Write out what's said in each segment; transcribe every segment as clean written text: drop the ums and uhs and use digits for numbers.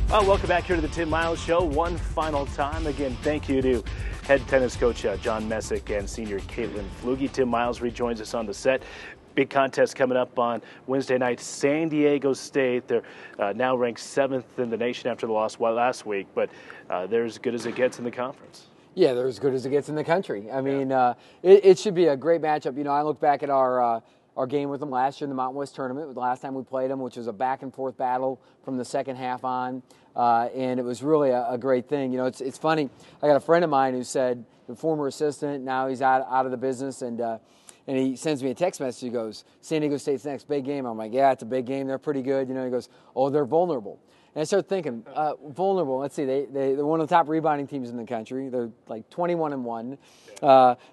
Well, welcome back here to the Tim Miles Show. One final time. Again, thank you to head tennis coach John Messick and senior Caitlin Flugie. Tim Miles rejoins us on the set. Big contest coming up on Wednesday night. San Diego State, they're now ranked 7th in the nation after the loss last week, but they're as good as it gets in the conference. Yeah, they're as good as it gets in the country. I mean, it should be a great matchup. You know, I look back at our game with them last year in the Mountain West Tournament, the last time we played them, which was a back-and-forth battle from the second half on, and it was really a great thing. You know, it's funny. I got a friend of mine who said, the former assistant, now he's out of the business, and he sends me a text message. He goes, San Diego State's next big game. I'm like, yeah, it's a big game. They're pretty good. You know, he goes, oh, they're vulnerable. And I started thinking, vulnerable. Let's see, they're one of the top rebounding teams in the country. They're like 21-1.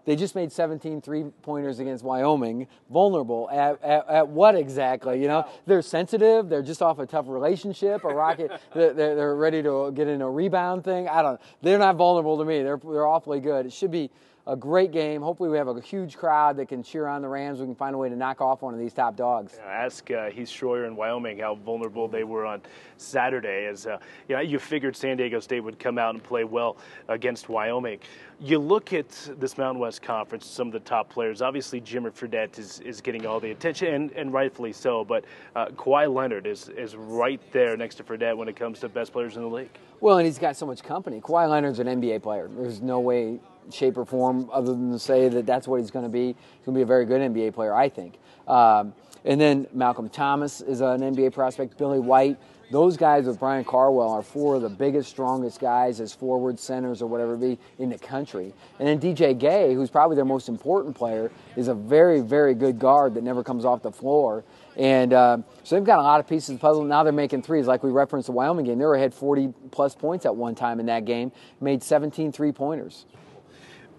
They just made 17 three-pointers against Wyoming. Vulnerable at what exactly? You know, they're sensitive. They're just off a tough relationship. A rocket. They're ready to get in a rebound thing. I don't know. They're not vulnerable to me. They're awfully good. It should be a great game. Hopefully we have a huge crowd that can cheer on the Rams. We can find a way to knock off one of these top dogs. Ask Heath Schroyer in Wyoming how vulnerable they were on Saturday. As you figured San Diego State would come out and play well against Wyoming. You look at this Mountain West Conference, some of the top players. Obviously, Jimmer Fredette is getting all the attention, and rightfully so. But Kawhi Leonard is right there next to Fredette when it comes to best players in the league. Well, and he's got so much company. Kawhi Leonard's an NBA player. There's no way, shape, or form other than to say that that's what he's going to be. He's going to be a very good NBA player, I think. And then Malcolm Thomas is an NBA prospect. Billy White. Those guys with Brian Carwell are four of the biggest, strongest guys as forward centers or whatever it be in the country. And then DJ Gay, who's probably their most important player, is a very, very good guard that never comes off the floor. And so they've got a lot of pieces of the puzzle. Now they're making threes. Like we referenced the Wyoming game, they were ahead 40-plus points at one time in that game, made 17 three-pointers.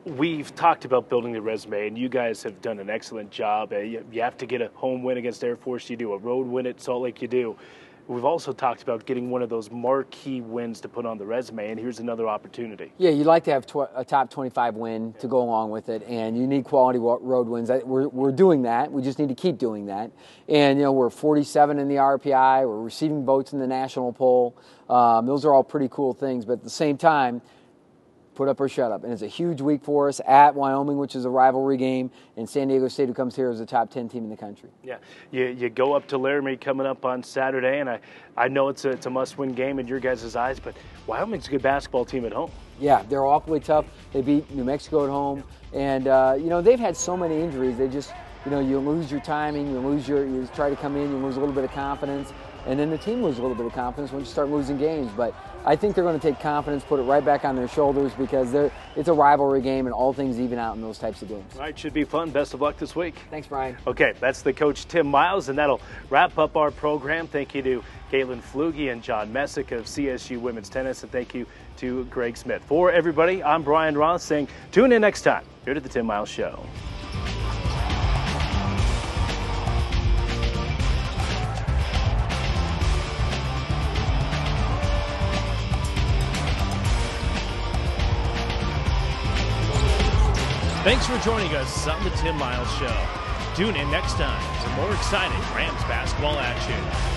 We've talked about building the resume, and you guys have done an excellent job. You have to get a home win against Air Force, you do. A road win at Salt Lake, you do. We've also talked about getting one of those marquee wins to put on the resume, and here's another opportunity. Yeah, you'd like to have a top 25 win to go along with it, and you need quality road wins. We're doing that. We just need to keep doing that. And, you know, we're 47 in the RPI. We're receiving votes in the national poll. Those are all pretty cool things, but at the same time, put up or shut up. And it's a huge week for us at Wyoming, which is a rivalry game, and San Diego State, who comes here as a top 10 team in the country. Yeah, you go up to Laramie coming up on Saturday, and I know it's a must-win game in your guys' eyes, but Wyoming's a good basketball team at home. Yeah, they're awfully tough. They beat New Mexico at home, and you know, they've had so many injuries. They just, you know, you lose your timing, you try to come in, you lose a little bit of confidence, and then the team loses a little bit of confidence when you start losing games. But I think they're going to take confidence, put it right back on their shoulders, because it's a rivalry game and all things even out in those types of games. All right, should be fun. Best of luck this week. Thanks, Brian. Okay, that's the coach Tim Miles, and that'll wrap up our program. Thank you to Caitlin Flugie and John Messick of CSU Women's Tennis, and thank you to Greg Smith. For everybody, I'm Brian Ross saying tune in next time here to the Tim Miles Show. Thanks for joining us on the Tim Miles Show. Tune in next time for more exciting Rams basketball action.